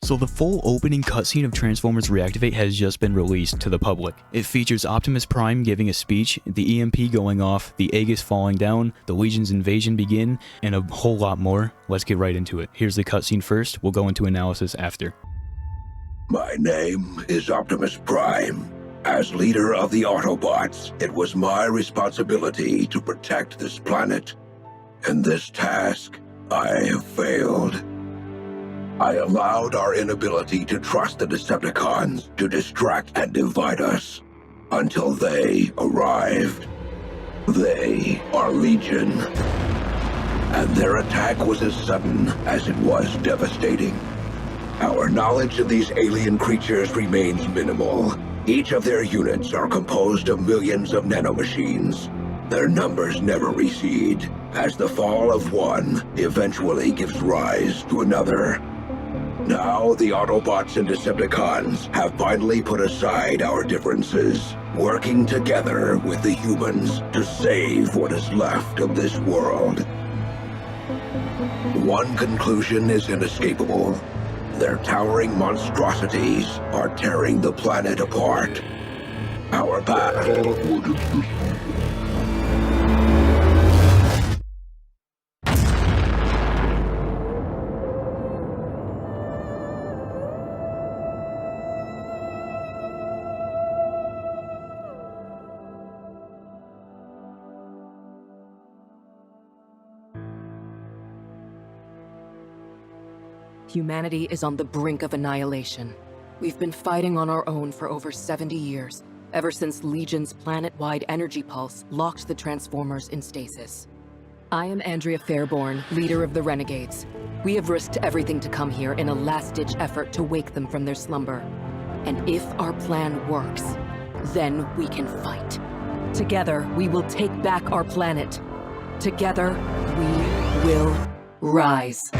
So the full opening cutscene of Transformers Reactivate has just been released to the public. It features Optimus Prime giving a speech, the EMP going off, the Aegis falling down, the Legion's invasion begin, and a whole lot more. Let's get right into it. Here's the cutscene first, we'll go into analysis after. My name is Optimus Prime. As leader of the Autobots, it was my responsibility to protect this planet. In this task, I have failed. I allowed our inability to trust the Decepticons to distract and divide us until they arrived. They are Legion, and their attack was as sudden as it was devastating. Our knowledge of these alien creatures remains minimal. Each of their units are composed of millions of nanomachines. Their numbers never recede, as the fall of one eventually gives rise to another. Now the Autobots and Decepticons have finally put aside our differences, working together with the humans to save what is left of this world. One conclusion is inescapable. Their towering monstrosities are tearing the planet apart. Our path. Humanity is on the brink of annihilation. We've been fighting on our own for over 70 years, ever since Legion's planet-wide energy pulse locked the Transformers in stasis. I am Andrea Fairborn, leader of the Renegades. We have risked everything to come here in a last-ditch effort to wake them from their slumber. And if our plan works, then we can fight. Together, we will take back our planet. Together, we will rise.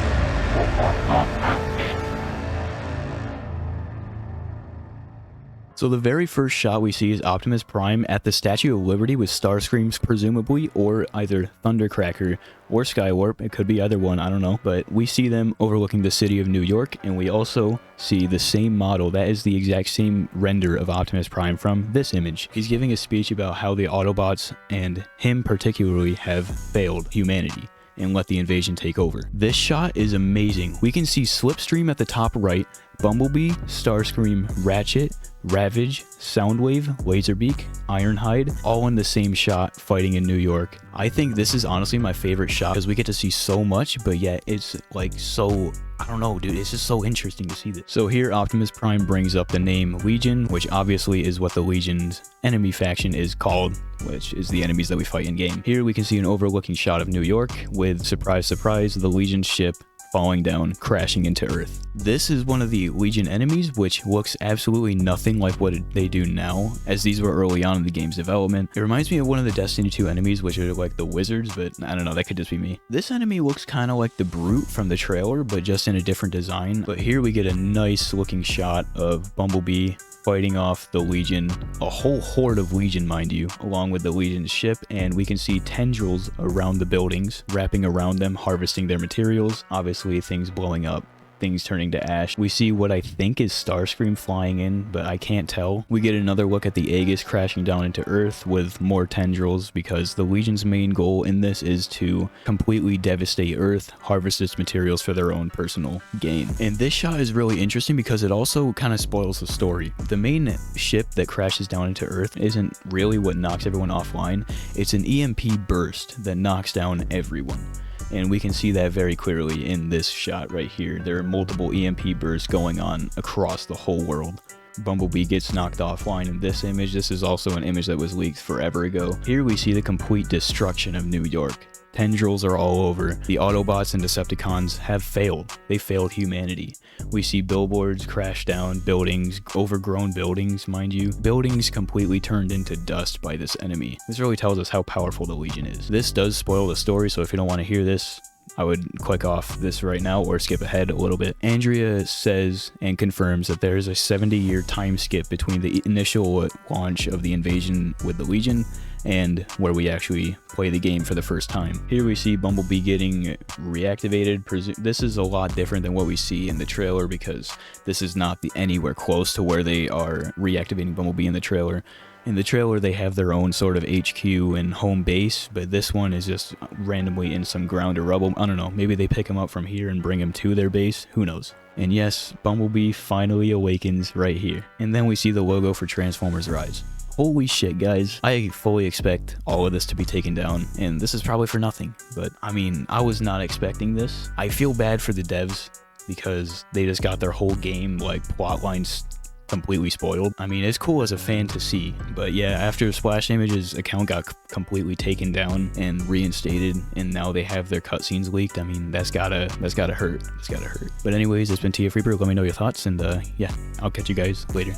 So the very first shot we see is Optimus Prime at the Statue of Liberty with Starscreams presumably, or either Thundercracker or Skywarp. It could be either one, I don't know. But we see them overlooking the city of New York, and we also see the same model. That is the exact same render of Optimus Prime from this image. He's giving a speech about how the Autobots, and him particularly, have failed humanity and let the invasion take over. This shot is amazing. We can see Slipstream at the top right, Bumblebee, Starscream, Ratchet, Ravage, Soundwave, Laserbeak, Ironhide, all in the same shot fighting in New York. I think this is honestly my favorite shot because we get to see so much, but yet it's like so, I don't know, dude, it's just so interesting to see this. So here Optimus Prime brings up the name Legion, which obviously is what the Legion's enemy faction is called, which is the enemies that we fight in game. Here we can see an overlooking shot of New York with, surprise, surprise, the Legion ship falling down, crashing into Earth. This is one of the Legion enemies, which looks absolutely nothing like what they do now, as these were early on in the game's development. It reminds me of one of the Destiny 2 enemies, which are like the wizards, but I don't know, that could just be me. This enemy looks kind of like the Brute from the trailer, but just in a different design. But here we get a nice looking shot of Bumblebee fighting off the Legion, a whole horde of Legion, mind you, along with the Legion's ship, and we can see tendrils around the buildings, wrapping around them, harvesting their materials, obviously things blowing up, things turning to ash. We see what I think is Starscream flying in, but I can't tell. We get another look at the Aegis crashing down into Earth with more tendrils, because the Legion's main goal in this is to completely devastate Earth, harvest its materials for their own personal gain. And this shot is really interesting because it also kind of spoils the story. The main ship that crashes down into Earth isn't really what knocks everyone offline. It's an EMP burst that knocks down everyone. And we can see that very clearly in this shot right here. There are multiple EMP bursts going on across the whole world. Bumblebee gets knocked offline in this image. This is also an image that was leaked forever ago. Here we see the complete destruction of New York. Tendrils are all over. The Autobots and Decepticons have failed. They failed humanity. We see billboards crash down, buildings, overgrown buildings, mind you. Buildings completely turned into dust by this enemy. This really tells us how powerful the Legion is. This does spoil the story, so if you don't want to hear this, I would click off this right now or skip ahead a little bit. Andrea says and confirms that there is a 70-year time skip between the initial launch of the invasion with the Legion and where we actually play the game for the first time. Here we see Bumblebee getting reactivated. This is a lot different than what we see in the trailer because this is not anywhere close to where they are reactivating Bumblebee in the trailer. In the trailer, they have their own sort of HQ and home base, but this one is just randomly in some ground or rubble. I don't know, maybe they pick him up from here and bring him to their base, who knows. And yes, Bumblebee finally awakens right here. And then we see the logo for Transformers Rise. Holy shit, guys. I fully expect all of this to be taken down, and this is probably for nothing. But, I mean, I was not expecting this. I feel bad for the devs because they just got their whole game, like, plot lines completely spoiled. I mean, it's cool as a fan to see, but yeah, after Splash Image's account got completely taken down and reinstated, and now they have their cutscenes leaked, I mean, that's gotta hurt. That's gotta hurt. But anyways, it's been TFReaper. Let me know your thoughts, and yeah, I'll catch you guys later.